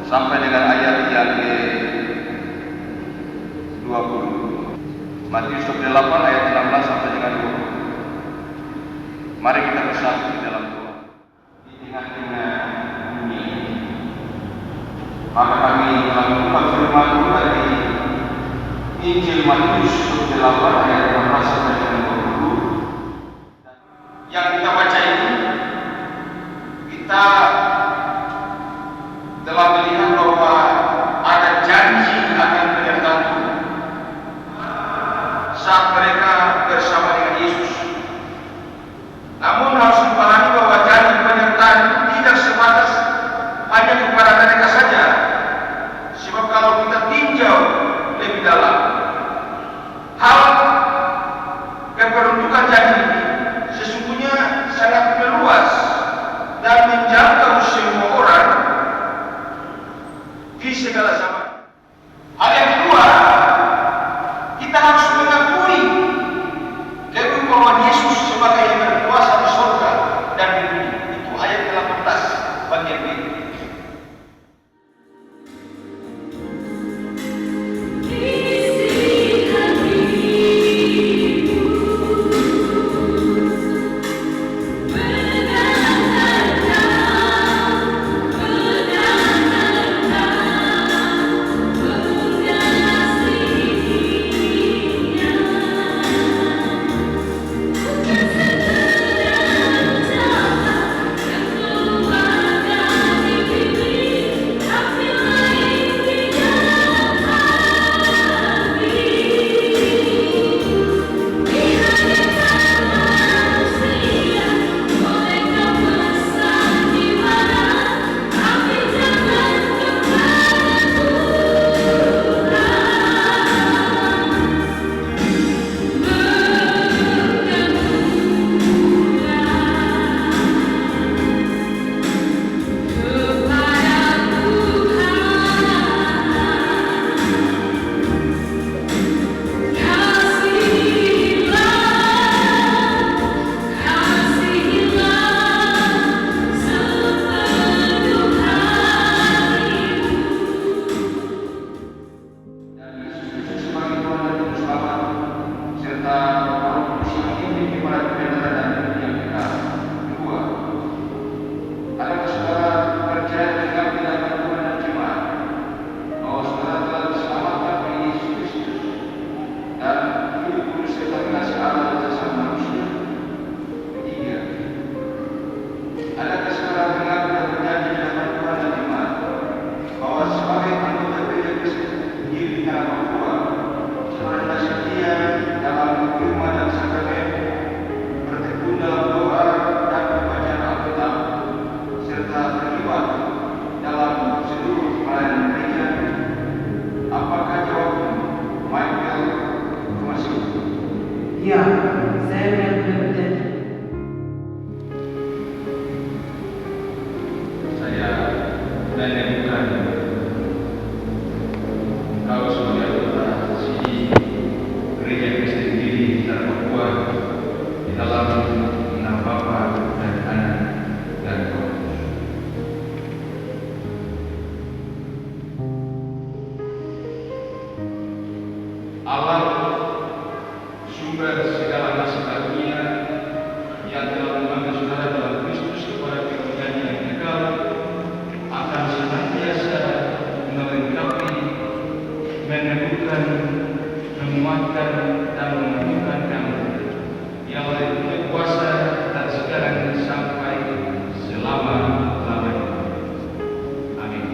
sampai dengan ayat yang ke-20. Matius 28 ayat 16 sampai dengan 20. Mari kita bersatu di dalam doa. Di tengah-tengah bumi, maka kami telah membuka firman dari Injil Matius 28 ayat 16 sampai dengan 20. Yang kita baca ini, kita telah melihat bahwa ada janji akan penyertaan Tuhan saat mereka bersama dengan Yesus. Namun harus dipahami bahwa janji penyertaan itu tidak sebatas hanya kepada mereka saja. Sebab kalau kita tinjau lebih dalam, hal keperuntukan janji ini sesungguhnya sangat meluas dan menjangkau semua orang di segala zaman. Hal yang kedua, kita harus mengakui kebenaran Yesus sebagai yang berkuasa di surga dan di bumi. Itu ayat 18 bagian B. Allah sumber segala kasih karunia yang telah memanggil saudara dalam Kristus kepada kemuliaan yang kekal, akan senantiasa melengkapi, meneguhkan, menguatkan dan menumbuhkan kamu, yang oleh Tuhan kuasa dan sekarang sampai selama-lamanya. Amin.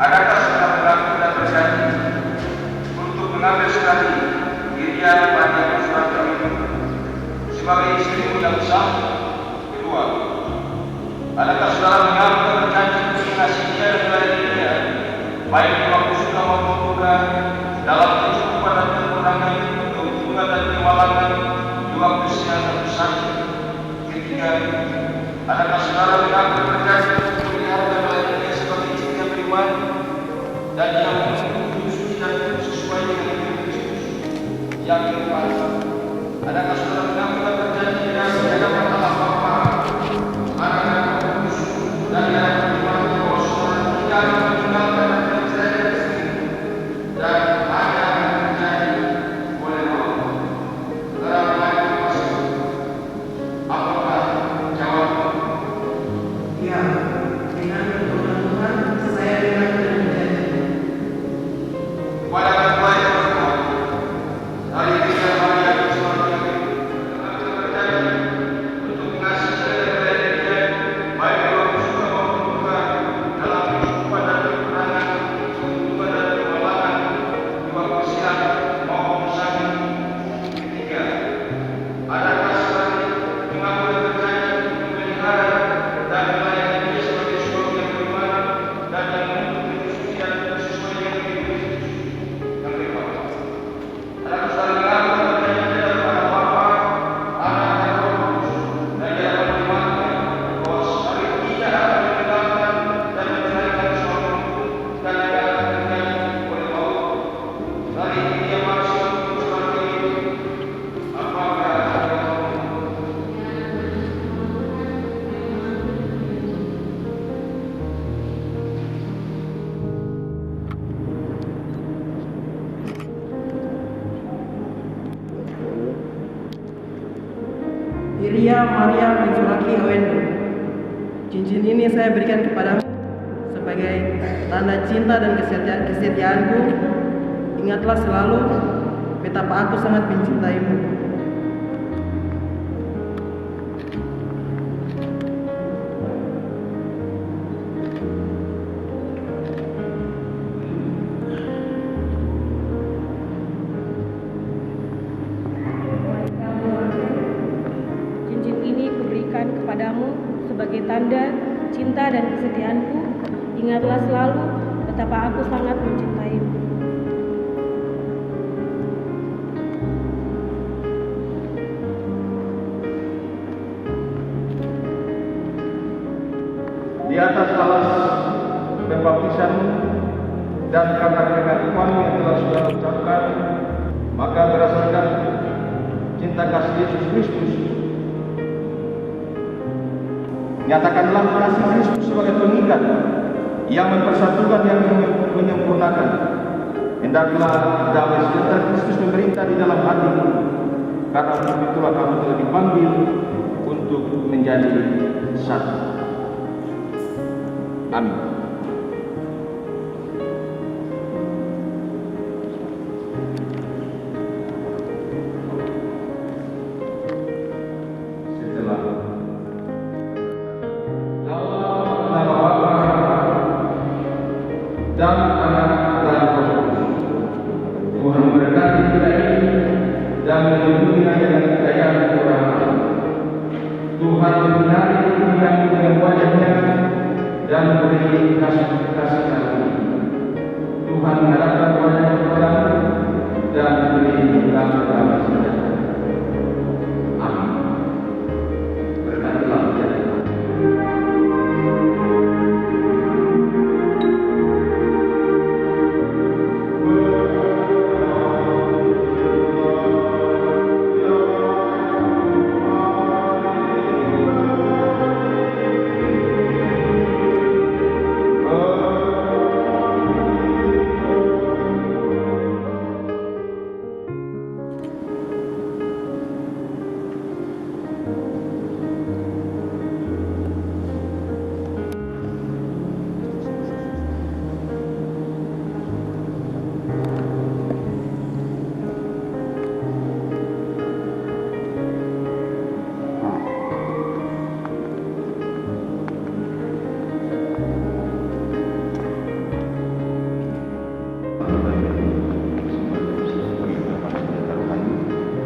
Adakah sudah mengaku dan berjanji untuk mengambil sekali Iriana Maria Suratio itu sebagai istrimu yang sah? Kedua, adakah saudara mengaku dan berjanji untuk mengasihi dia dan melayani dia, baik di waktu suka maupun duka, dalam kecukupan dan kekurangan, keuntungan dan kemalangan, di waktu sehat dan sakit? Ketiga, adakah saudara mengaku dan berjanji untuk melihara dan melayani dia sebagai istri yang beriman dan yang menuntut suci dan sesuai dengan Kristus? Yang keempat, adakah saudara mengaku dan berjanji di hadapan Allah Bapa, Anak dan Roh Kudus, dan di hadapan Tuhan bahwa saudara tidak meninggalkan dan menceraikan istri dan hanya akan terjadi oleh Allah? Saudara melayani masuk. Apakah jawabmu? Ya, dengan pertolongan Tuhan, saya dengar dan berjanji. Kepada ketua yang berkuat, hari ini yang Maria Suratio mengambil berjanji untuk mengasihi dan melayani dia, baik di waktu suka maupun duka, dalam kecukupan dan kekurangan, keuntungan dan kemalangan, di waktu sihat maupun sakit. Ketiga, adakah saudara mengaku dan berjanji untuk memelihara dan melayani dia sebagai suami yang beriman dan yang menuntut hidup suci dan sesuai dengan Kristus? Yang kelima, adakah saudara mengaku dan berjanji di hadapan Allah Bapa, Anak dan Roh Kudus, dan di hadapan Tuhan bahwa saudara tidak akan meninggalkan dan menceraikan suamimu dan tidak akan terjadi oleh maut? Hari ini dia masih untuk Suratio itu. Apakah jawabmu? Iria Maria Minsuraki Awendo, cincin ini saya berikan kepadamu sebagai tanda cinta dan kesetiaanku. Ingatlah selalu betapa aku sangat mencintaimu. Cincin ini kuberikan kepadamu sebagai tanda cinta dan kesetiaanku. Ingatlah selalu betapa aku sangat mencintaimu. Di atas alas pembaptisanmu dan karena pengakuanmu yang telah saudara ucapkan, maka berdasarkan cinta kasih Yesus Kristus, nyatakanlah kasih Kristus sebagai pengikat yang mempersatukan, yang menyempurnakan. Hendaklah damai sejahtera Kristus memerintah di dalam hatimu, karena untuk itulah kamu telah dipanggil untuk menjadi satu. Amin. Setelah dalam nama Bapa dan Anak dan Roh Kudus, Tuhan memberkati kita ini dan melindungi dengan kekayaan kekurahan. Tuhan menyinari dunia dengan wajahnya dan memberi kasih karunia. Tuhan menghadapkan wajahnya kepadamu dan memberi damai sejahtera. Amin. Berkatilah menjadi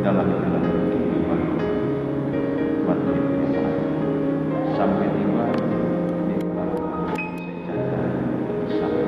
dalam kehidupan buat kita sampai tiba di tanah sejahtera bersama.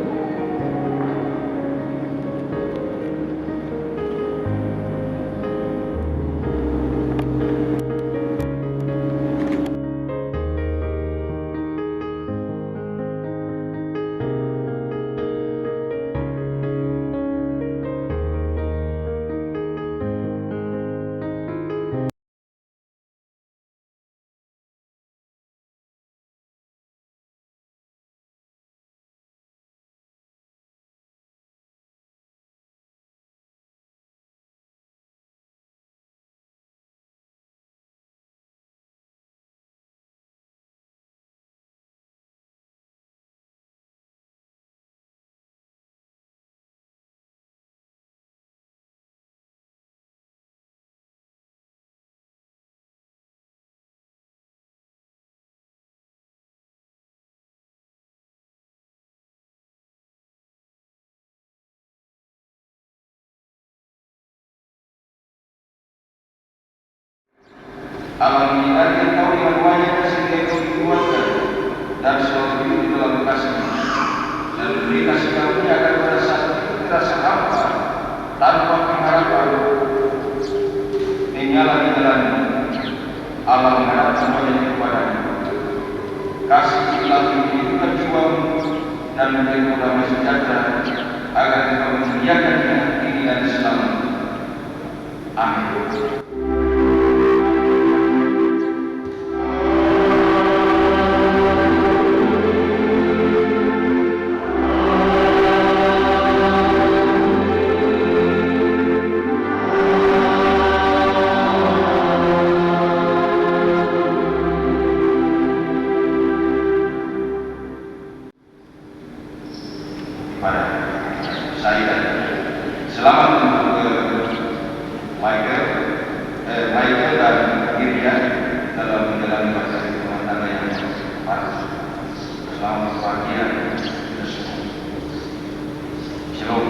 Alam menyinari engkau dengan wajah sehingga engkau dikuatkan dan selalu hidup di dalam kasih-Mu, dan beri kasih karunia agar pada saat itu terasa hampa tanpa pengharapan menyala di jalan-Mu. Allah mengharapkan wajah kepada-Mu, kasih telah menghidupkan jiwa-Mu dan memberi damai sejahtera agar engkau memuliakannya kini dan selamanya. Amin. Pada saya selamat untuk Michael dan Irian dalam menjalani masa rumah tangga yang harus. Selamat bahagia kita semua. Shalom.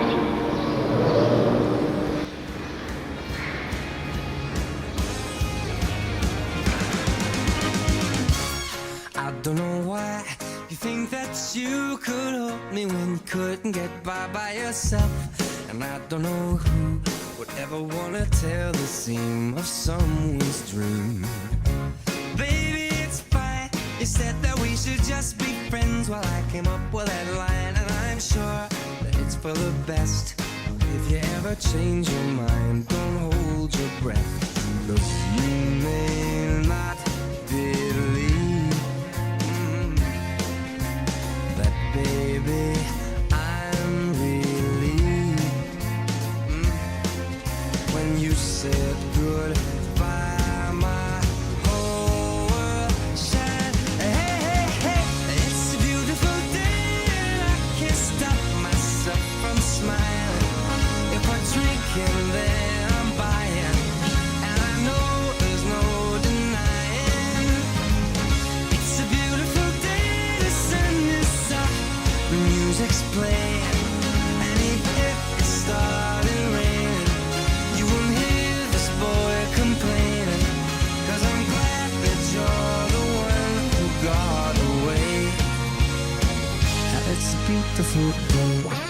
I don't know why you think that you could help me when you couldn't get by yourself. And I don't know who would ever wanna tell the seam of someone's dream. Baby, it's fine. You said that we should just be friends while I came up with that line. And I'm sure that it's for the best. If you ever change your mind, don't hold your breath. Look, you may not believe that, baby, I'm relieved when you said goodbye. My whole world shined. Hey, hey, hey, it's a beautiful day and I can't stop myself from smiling. If I drink and then I'm buying, and I know there's no denying. It's a beautiful day, the sun is up, the music's playing, and even if it started raining, you won't hear this boy complaining, 'cause I'm glad that you're the one who got away. It's a beautiful day.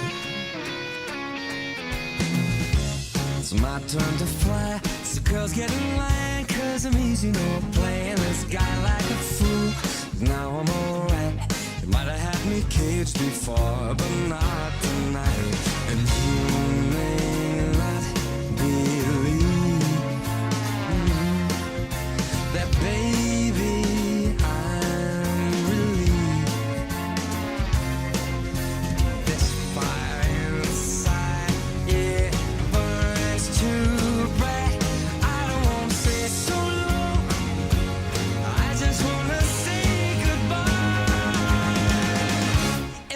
It's my turn to fly, so girls get in line, 'cause I'm easy, no playing this guy like a fool. Now I'm alright. You might have had me caged before, but not tonight. And you may not believe that, baby, I'm relieved. This fire inside, yeah, burns too bright. I don't wanna say so long, I just wanna say goodbye.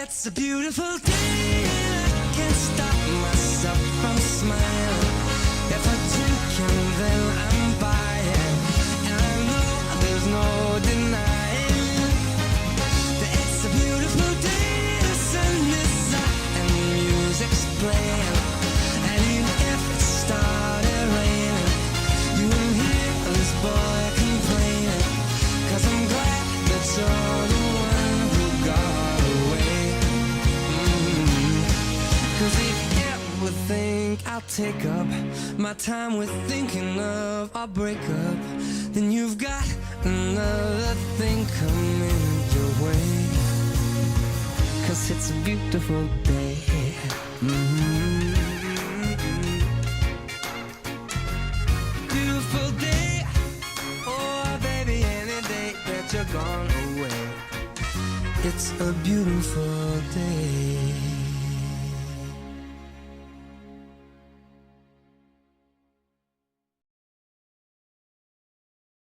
It's a beautiful day and I can't think I'll take up my time with thinking of our breakup, then you've got another thing coming your way. 'Cause it's a beautiful day. Beautiful day. Oh baby, any day that you're gone away, it's a beautiful day.